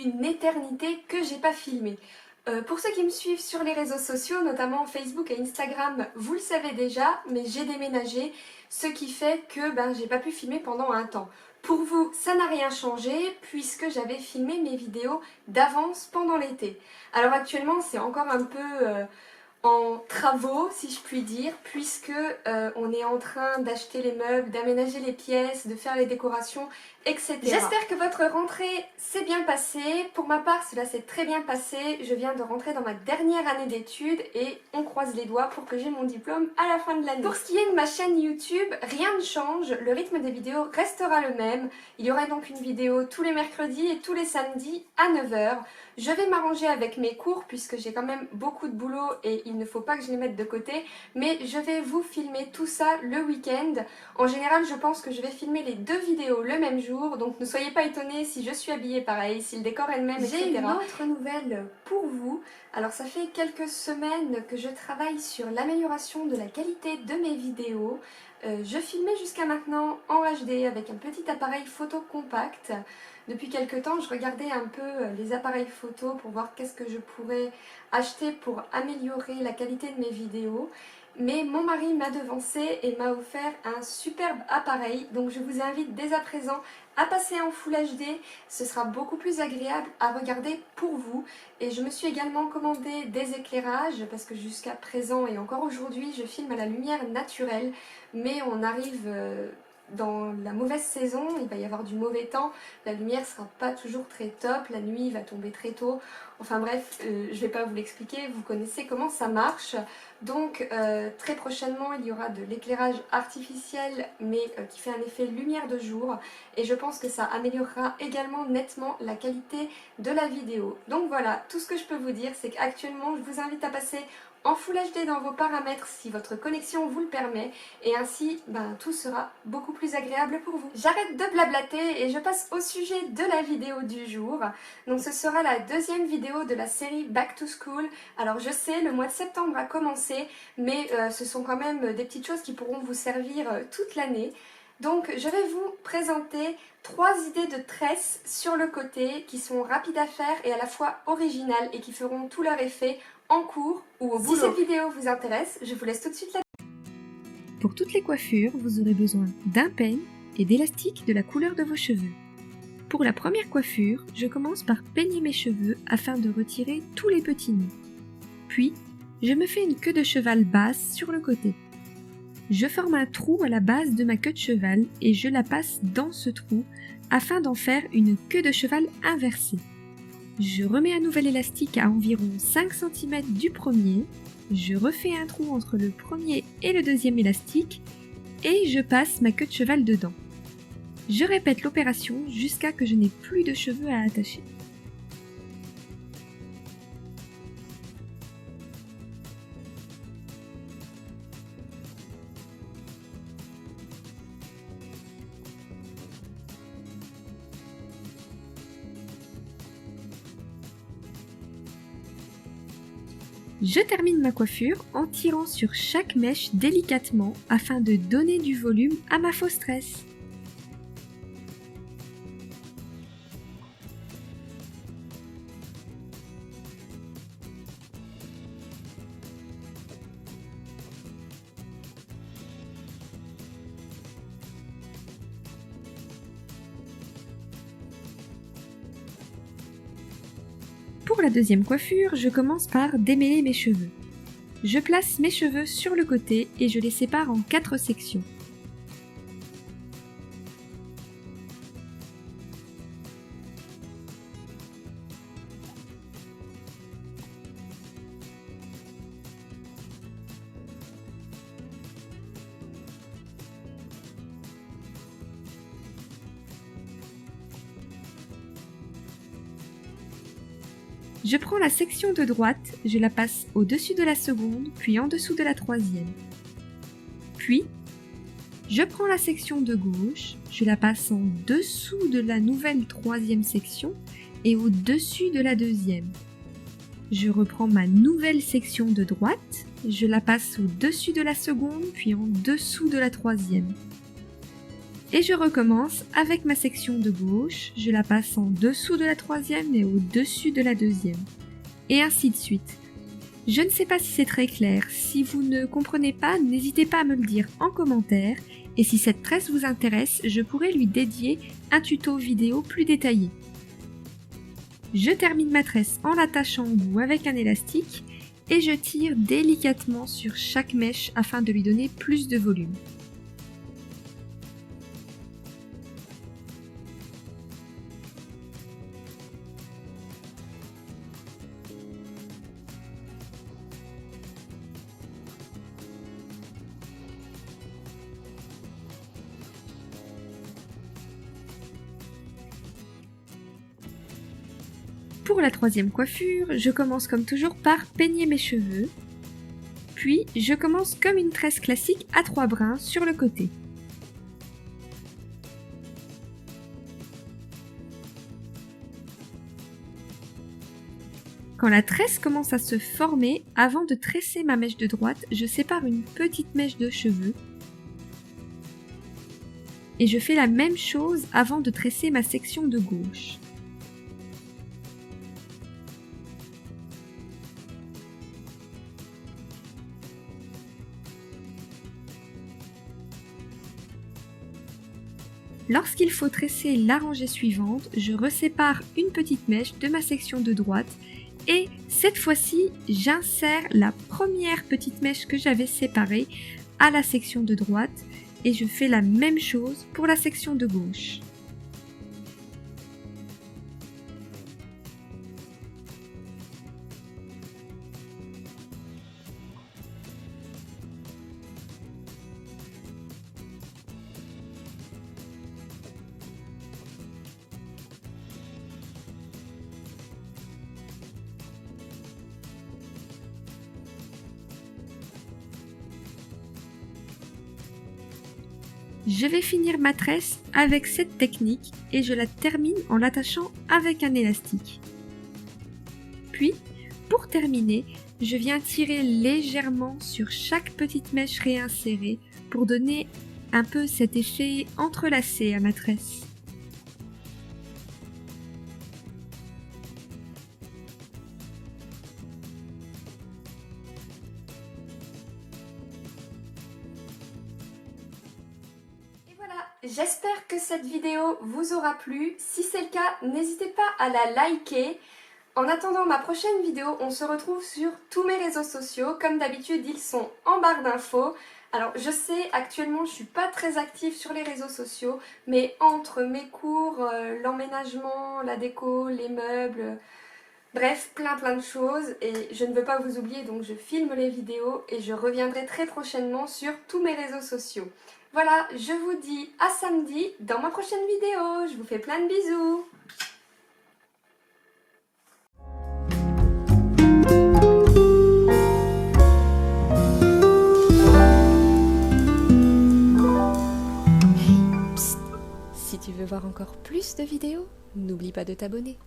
une éternité que j'ai pas filmé. Pour ceux qui me suivent sur les réseaux sociaux, notamment Facebook et Instagram, vous le savez déjà, mais j'ai déménagé, ce qui fait que j'ai pas pu filmer pendant un temps. Pour vous, ça n'a rien changé puisque j'avais filmé mes vidéos d'avance pendant l'été. Alors actuellement, c'est encore un peu en travaux, si je puis dire, puisque on est en train d'acheter les meubles, d'aménager les pièces, de faire les décorations, etc. J'espère que votre rentrée s'est bien passée. Pour ma part, cela s'est très bien passé. Je viens de rentrer dans ma dernière année d'études et on croise les doigts pour que j'ai mon diplôme à la fin de l'année. Pour ce qui est de ma chaîne YouTube, rien ne change. Le rythme des vidéos restera le même. Il y aura donc une vidéo tous les mercredis et tous les samedis à 9 h. Je vais m'arranger avec mes cours puisque j'ai quand même beaucoup de boulot et il ne faut pas que je les mette de côté, mais je vais vous filmer tout ça le week-end. En général, je pense que je vais filmer les 2 vidéos le même jour, donc ne soyez pas étonnés si je suis habillée pareil, si le décor est le même, etc. J'ai une autre nouvelle pour vous. Alors ça fait quelques semaines que je travaille sur l'amélioration de la qualité de mes vidéos. Je filmais jusqu'à maintenant en HD avec un petit appareil photo compact. Depuis quelques temps, je regardais un peu les appareils photo pour voir qu'est-ce que je pourrais acheter pour améliorer la qualité de mes vidéos. Mais mon mari m'a devancé et m'a offert un superbe appareil. Donc je vous invite dès à présent à passer en Full HD. Ce sera beaucoup plus agréable à regarder pour vous. Et je me suis également commandé des éclairages parce que jusqu'à présent et encore aujourd'hui, je filme à la lumière naturelle. Mais on arrive dans la mauvaise saison, il va y avoir du mauvais temps, la lumière sera pas toujours très top, la nuit va tomber très tôt, enfin bref, je vais pas vous l'expliquer, vous connaissez comment ça marche. Donc très prochainement il y aura de l'éclairage artificiel mais qui fait un effet lumière de jour et je pense que ça améliorera également nettement la qualité de la vidéo. Donc voilà, tout ce que je peux vous dire c'est qu'actuellement je vous invite à passer en Full HD dans vos paramètres si votre connexion vous le permet et ainsi tout sera beaucoup plus agréable pour vous. J'arrête de blablater et je passe au sujet de la vidéo du jour. Donc ce sera la deuxième vidéo de la série Back to School. Alors je sais, le mois de septembre a commencé mais ce sont quand même des petites choses qui pourront vous servir toute l'année. Donc je vais vous présenter 3 idées de tresses sur le côté qui sont rapides à faire et à la fois originales et qui feront tout leur effet en cours ou au boulot. Si cette vidéo vous intéresse, je vous laisse tout de suite la... Pour toutes les coiffures, vous aurez besoin d'un peigne et d'élastiques de la couleur de vos cheveux. Pour la première coiffure, je commence par peigner mes cheveux afin de retirer tous les petits nœuds. Puis, je me fais une queue de cheval basse sur le côté. Je forme un trou à la base de ma queue de cheval et je la passe dans ce trou afin d'en faire une queue de cheval inversée. Je remets un nouvel élastique à environ 5 cm du premier, je refais un trou entre le premier et le deuxième élastique et je passe ma queue de cheval dedans. Je répète l'opération jusqu'à ce que je n'ai plus de cheveux à attacher. Je termine ma coiffure en tirant sur chaque mèche délicatement afin de donner du volume à ma fausse tresse. Pour la deuxième coiffure, je commence par démêler mes cheveux. Je place mes cheveux sur le côté et je les sépare en 4 sections. Je prends la section de droite, je la passe au-dessus de la seconde, puis en dessous de la troisième. Puis, je prends la section de gauche, je la passe en dessous de la nouvelle troisième section et au-dessus de la deuxième. Je reprends ma nouvelle section de droite, je la passe au-dessus de la seconde, puis en dessous de la troisième. Et je recommence avec ma section de gauche, je la passe en dessous de la troisième et au-dessus de la deuxième. Et ainsi de suite. Je ne sais pas si c'est très clair, si vous ne comprenez pas, n'hésitez pas à me le dire en commentaire, et si cette tresse vous intéresse, je pourrais lui dédier un tuto vidéo plus détaillé. Je termine ma tresse en l'attachant au bout avec un élastique, et je tire délicatement sur chaque mèche afin de lui donner plus de volume. Pour la troisième coiffure, je commence comme toujours par peigner mes cheveux, puis je commence comme une tresse classique à 3 brins sur le côté. Quand la tresse commence à se former, avant de tresser ma mèche de droite, je sépare une petite mèche de cheveux et je fais la même chose avant de tresser ma section de gauche. Lorsqu'il faut tresser la rangée suivante, je resépare une petite mèche de ma section de droite et cette fois-ci, j'insère la première petite mèche que j'avais séparée à la section de droite et je fais la même chose pour la section de gauche. Je vais finir ma tresse avec cette technique et je la termine en l'attachant avec un élastique. Puis, pour terminer, je viens tirer légèrement sur chaque petite mèche réinsérée pour donner un peu cet effet entrelacé à ma tresse. J'espère que cette vidéo vous aura plu. Si c'est le cas, n'hésitez pas à la liker. En attendant ma prochaine vidéo, on se retrouve sur tous mes réseaux sociaux. Comme d'habitude, ils sont en barre d'infos. Alors je sais, actuellement je suis pas très active sur les réseaux sociaux, mais entre mes cours, l'emménagement, la déco, les meubles, bref, plein de choses. Et je ne veux pas vous oublier, donc je filme les vidéos et je reviendrai très prochainement sur tous mes réseaux sociaux. Voilà, je vous dis à samedi dans ma prochaine vidéo. Je vous fais plein de bisous. Hey, psst. Si tu veux voir encore plus de vidéos, n'oublie pas de t'abonner.